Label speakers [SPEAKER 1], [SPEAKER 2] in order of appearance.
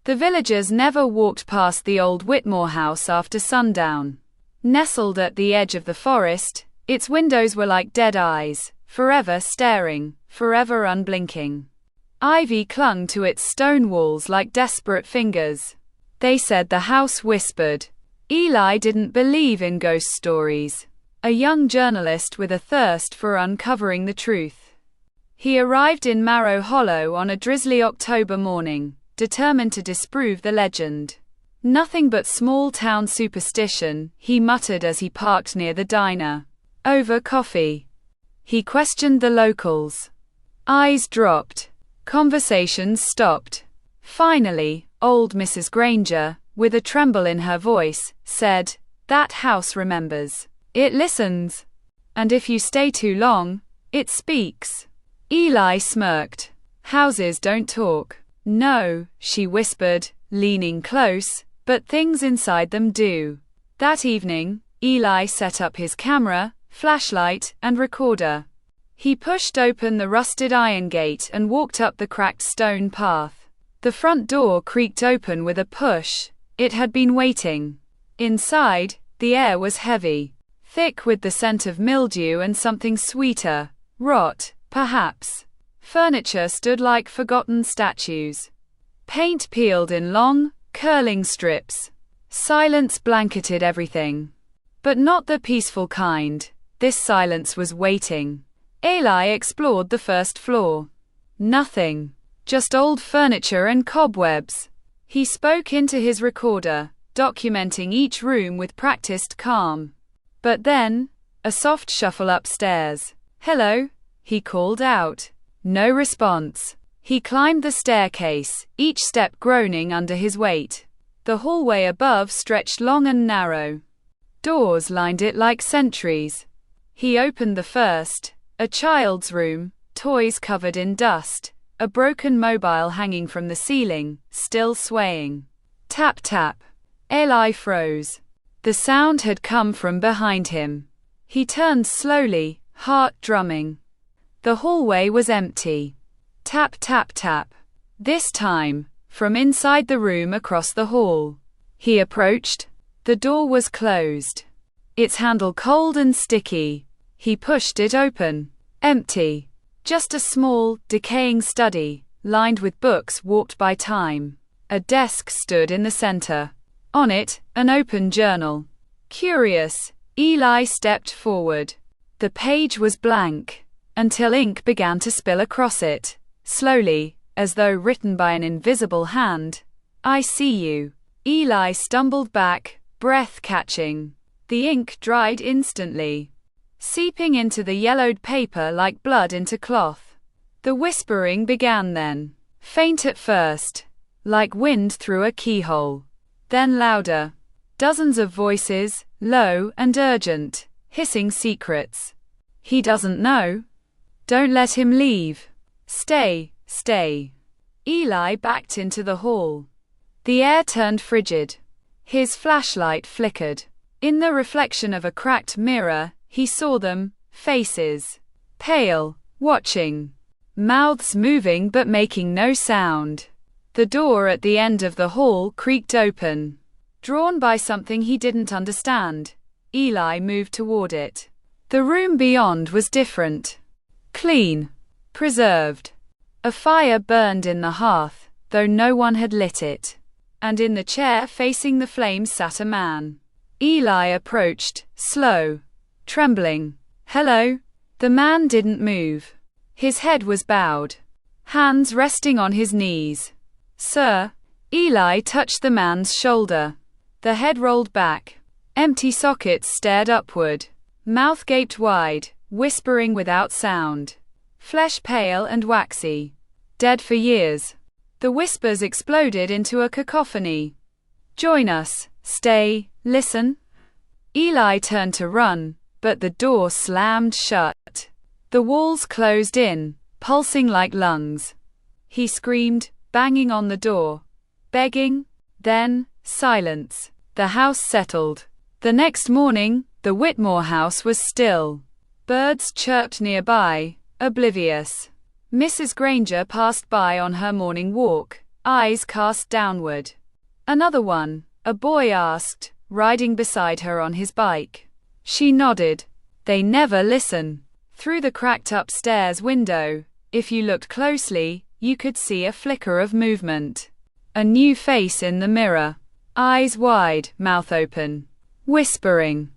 [SPEAKER 1] The villagers never walked past the old Whitmore house after sundown. Nestled at the edge of the forest, its windows were like dead eyes, forever staring, forever unblinking. Ivy clung to its stone walls like desperate fingers. They said the house whispered. Eli didn't believe in ghost stories. A young journalist with a thirst for uncovering the truth. He arrived in Marrow Hollow on a drizzly October morning, determined to disprove the legend. Nothing but small-town superstition, he muttered as he parked near the diner. Over coffee. He questioned the locals. Eyes dropped. Conversations stopped. Finally, old Mrs. Granger, with a tremble in her voice, said, "That house remembers. It listens. And if you stay too long, it speaks." Eli smirked. "Houses don't talk." "No," she whispered, leaning close, "but things inside them do." That evening, Eli set up his camera, flashlight, and recorder. He pushed open the rusted iron gate and walked up the cracked stone path. The front door creaked open with a push. It had been waiting. Inside, the air was heavy, thick with the scent of mildew and something sweeter, rot, perhaps. Furniture stood like forgotten statues. Paint peeled in long, curling strips. Silence blanketed everything. But not the peaceful kind. This silence was waiting. Eli explored the first floor. Nothing. Just old furniture and cobwebs. He spoke into his recorder, documenting each room with practiced calm. But then, a soft shuffle upstairs. "Hello," he called out. No response. He climbed the staircase, each step groaning under his weight. The hallway above stretched long and narrow. Doors lined it like sentries. He opened the first, a child's room, toys covered in dust, a broken mobile hanging from the ceiling, still swaying. Tap tap. Eli froze. The sound had come from behind him. He turned slowly, heart drumming. The hallway was empty. Tap tap tap. This time, from inside the room across the hall. He approached. The door was closed. Its handle cold and sticky. He pushed it open. Empty. Just a small, decaying study, lined with books warped by time. A desk stood in the center. On it, an open journal. Curious, Eli stepped forward. The page was blank, until ink began to spill across it, slowly, as though written by an invisible hand. "I see you." Eli stumbled back, breath catching. The ink dried instantly, seeping into the yellowed paper like blood into cloth. The whispering began then, faint at first, like wind through a keyhole. Then louder. Dozens of voices, low and urgent, hissing secrets. "He doesn't know. Don't let him leave. Stay, stay." Eli backed into the hall. The air turned frigid. His flashlight flickered. In the reflection of a cracked mirror, he saw them, faces. Pale, watching. Mouths moving but making no sound. The door at the end of the hall creaked open. Drawn by something he didn't understand, Eli moved toward it. The room beyond was different. Clean. Preserved. A fire burned in the hearth, though no one had lit it. And in the chair facing the flames sat a man. Eli approached, slow, trembling. "Hello?" The man didn't move. His head was bowed, hands resting on his knees. "Sir?" Eli touched the man's shoulder. The head rolled back. Empty sockets stared upward. Mouth gaped wide, whispering without sound. Flesh pale and waxy. Dead for years. The whispers exploded into a cacophony. "Join us. Stay. Listen." Eli turned to run, but the door slammed shut. The walls closed in, pulsing like lungs. He screamed, banging on the door. Begging. Then, silence. The house settled. The next morning, the Whitmore house was still. Birds chirped nearby, oblivious. Mrs. Granger passed by on her morning walk, eyes cast downward. Another one, a boy asked, riding beside her on his bike. She nodded. They never listen. Through the cracked upstairs window, if you looked closely, you could see a flicker of movement. A new face in the mirror. Eyes wide, mouth open. Whispering.